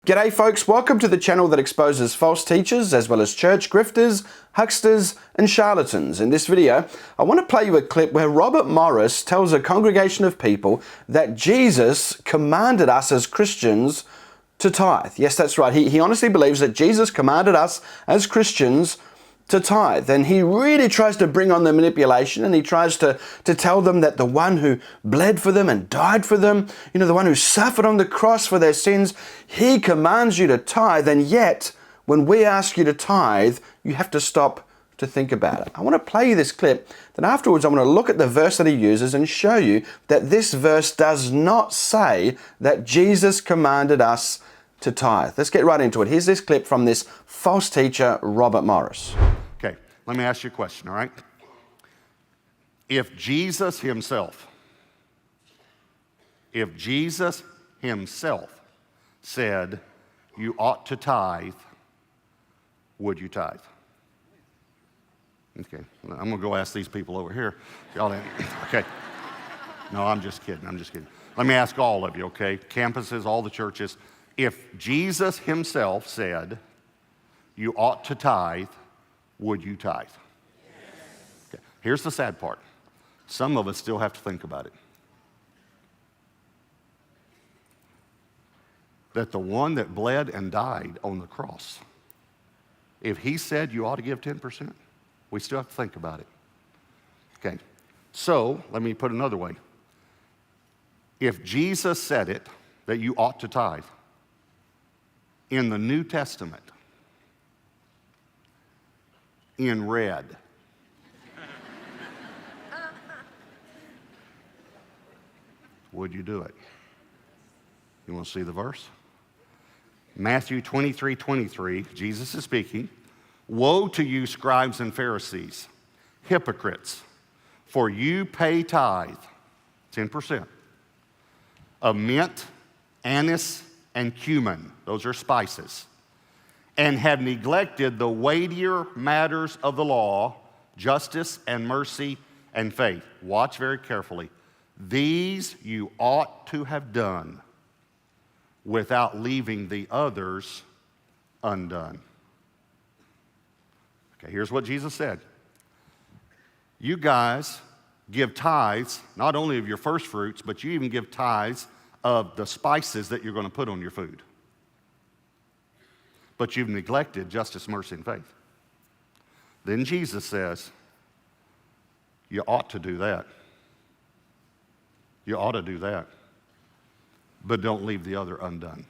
G'day folks, welcome to the channel that exposes false teachers as well as church grifters, hucksters and charlatans. In this video, I want to play you a clip where Robert Morris tells a congregation of people that Jesus commanded us as Christians to tithe. Yes, that's right. He honestly believes that Jesus commanded us as Christians to tithe, and he really tries to bring on the manipulation, and he tries to tell them that the one who bled for them and died for them, the one who suffered on the cross for their sins, he commands you to tithe, and yet when we ask you to tithe, you have to stop to think about it. I want to play you this clip, then afterwards I want to look at the verse that he uses and show you that this verse does not say that Jesus commanded us to tithe. Let's get right into it. Here's this clip from this false teacher, Robert Morris. Okay, let me ask you a question, all right? If Jesus himself said you ought to tithe, would you tithe? Okay, I'm gonna go ask these people over here. Y'all in? Okay. No, I'm just kidding. Let me ask all of you, okay? Campuses, all the churches. If Jesus himself said you ought to tithe, would you tithe? Yes. Okay. Here's the sad part. Some of us still have to think about it. That the one that bled and died on the cross, if he said you ought to give 10%, we still have to think about it. Okay, so let me put it another way. If Jesus said it, that you ought to tithe, in the New Testament, in red, would you do it? You want to see the verse? Matthew 23:23, Jesus is speaking. Woe to you, scribes and Pharisees, hypocrites, for you pay tithe, 10%, of mint, anise, and cumin, those are spices, and have neglected the weightier matters of the law, justice and mercy and faith. Watch very carefully. These you ought to have done without leaving the others undone. Okay, here's what Jesus said. You guys give tithes, not only of your first fruits, but you even give tithes of the spices that you're going to put on your food. But you've neglected justice, mercy, and faith. Then Jesus says, you ought to do that. You ought to do that. But don't leave the other undone.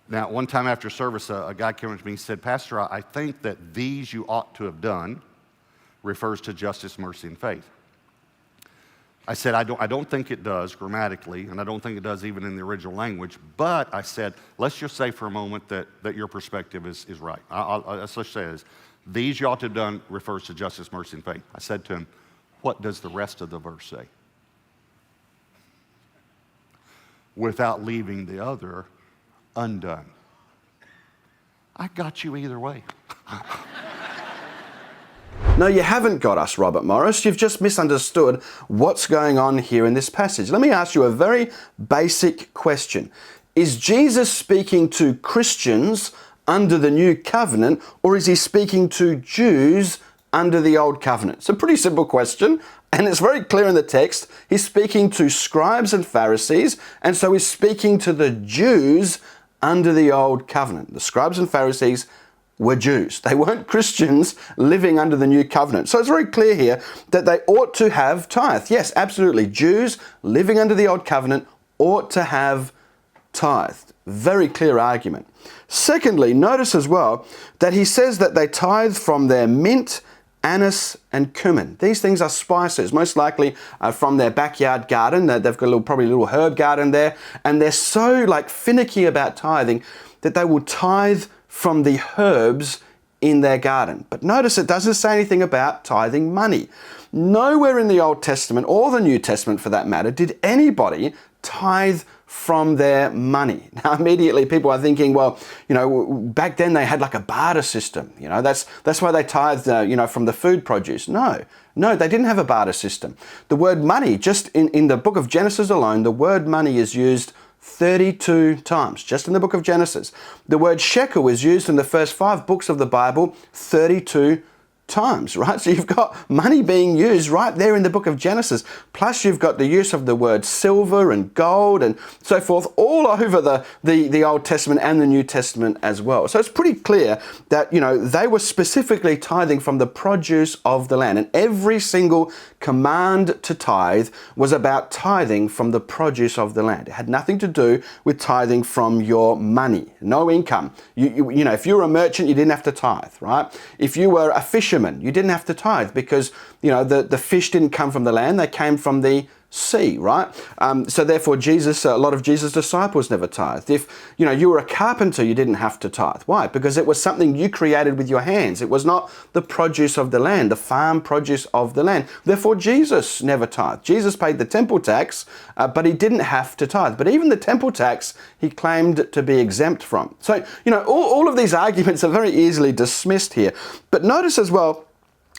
Now, one time after service, a guy came up to me and said, Pastor, I think that these you ought to have done refers to justice, mercy, and faith. I said, I don't think it does grammatically, and I don't think it does even in the original language, but I said, let's just say for a moment that your perspective is right. Let's just say this. These you ought to have done refers to justice, mercy, and faith. I said to him, what does the rest of the verse say? Without leaving the other undone. I got you either way. No, you haven't got us, Robert Morris. You've just misunderstood what's going on here in this passage. Let me ask you a very basic question. Is Jesus speaking to Christians under the new covenant, or is he speaking to Jews under the old covenant? It's a pretty simple question, and it's very clear in the text. He's speaking to scribes and Pharisees, and so he's speaking to the Jews under the old covenant. The scribes and Pharisees were Jews. They weren't Christians living under the new covenant. So it's very clear here that they ought to have tithe. Yes, absolutely. Jews living under the old covenant ought to have tithed. Very clear argument. Secondly, notice as well that he says that they tithe from their mint, anise and cumin. These things are spices, most likely from their backyard garden. They've got probably a little herb garden there, and they're so finicky about tithing that they will tithe from the herbs in their garden. But notice it doesn't say anything about tithing money. Nowhere in the Old Testament, or the New Testament for that matter, did anybody tithe from their money. Now immediately people are thinking, well, back then they had a barter system. That's why they tithed, from the food produce. No, they didn't have a barter system. The word money, just in the book of Genesis alone, the word money is used 32 times, just in the book of Genesis. The word shekel is used in the first 5 books of the Bible 32 times, right? So you've got money being used right there in the book of Genesis. Plus you've got the use of the word silver and gold and so forth all over the Old Testament and the New Testament as well. So it's pretty clear that, they were specifically tithing from the produce of the land. And every single command to tithe was about tithing from the produce of the land. It had nothing to do with tithing from your money, no income. If you were a merchant, you didn't have to tithe, right? If you were a fisherman, you didn't have to tithe because, the fish didn't come from the land, they came from the sea, right? So therefore a lot of Jesus' disciples never tithed. If, you were a carpenter, you didn't have to tithe. Why? Because it was something you created with your hands. It was not the produce of the land, the farm produce of the land. Therefore, Jesus never tithed. Jesus paid the temple tax, but he didn't have to tithe. But even the temple tax, he claimed to be exempt from. So, all of these arguments are very easily dismissed here. But notice as well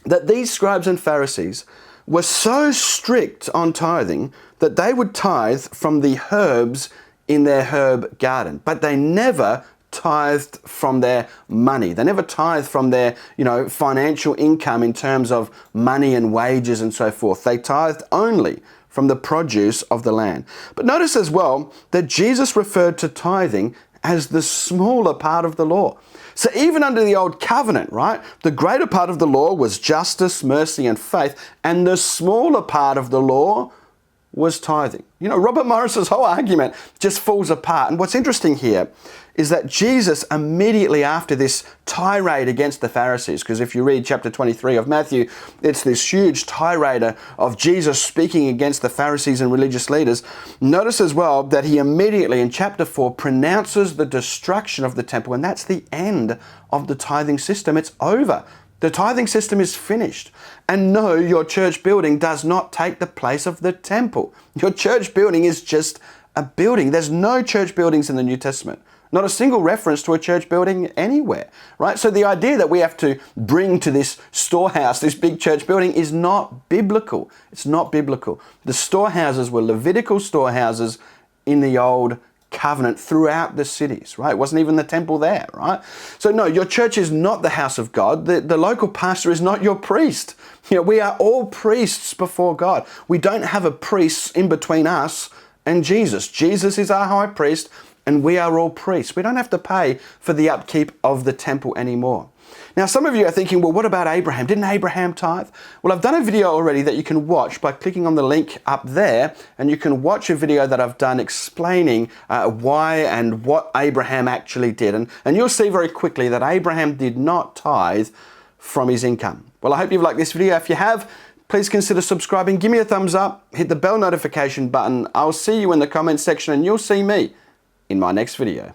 that these scribes and Pharisees were so strict on tithing that they would tithe from the herbs in their herb garden, but they never tithed from their money. They never tithed from their, financial income in terms of money and wages and so forth. They tithed only from the produce of the land. But notice as well that Jesus referred to tithing as the smaller part of the law. So even under the old covenant, right, the greater part of the law was justice, mercy, and faith, and the smaller part of the law was tithing. Robert Morris's whole argument just falls apart. And what's interesting here is that Jesus immediately after this tirade against the Pharisees, because if you read chapter 23 of Matthew, it's this huge tirade of Jesus speaking against the Pharisees and religious leaders. Notice as well that he immediately in chapter 4 pronounces the destruction of the temple, and that's the end of the tithing system. It's over. The tithing system is finished. And no, your church building does not take the place of the temple. Your church building is just a building. There's no church buildings in the New Testament. Not a single reference to a church building anywhere, right? So the idea that we have to bring to this storehouse, this big church building, is not biblical. It's not biblical. The storehouses were Levitical storehouses in the Old Covenant throughout the cities, right? It wasn't even the temple there, right? So no, your church is not the house of God. The local pastor is not your priest. We are all priests before God. We don't have a priest in between us and Jesus. Jesus is our high priest, and we are all priests. We don't have to pay for the upkeep of the temple anymore. Now, some of you are thinking, well, what about Abraham? Didn't Abraham tithe? Well, I've done a video already that you can watch by clicking on the link up there, and you can watch a video that I've done explaining why and what Abraham actually did. And you'll see very quickly that Abraham did not tithe from his income. Well, I hope you've liked this video. If you have, please consider subscribing. Give me a thumbs up, hit the bell notification button. I'll see you in the comments section, and you'll see me in my next video.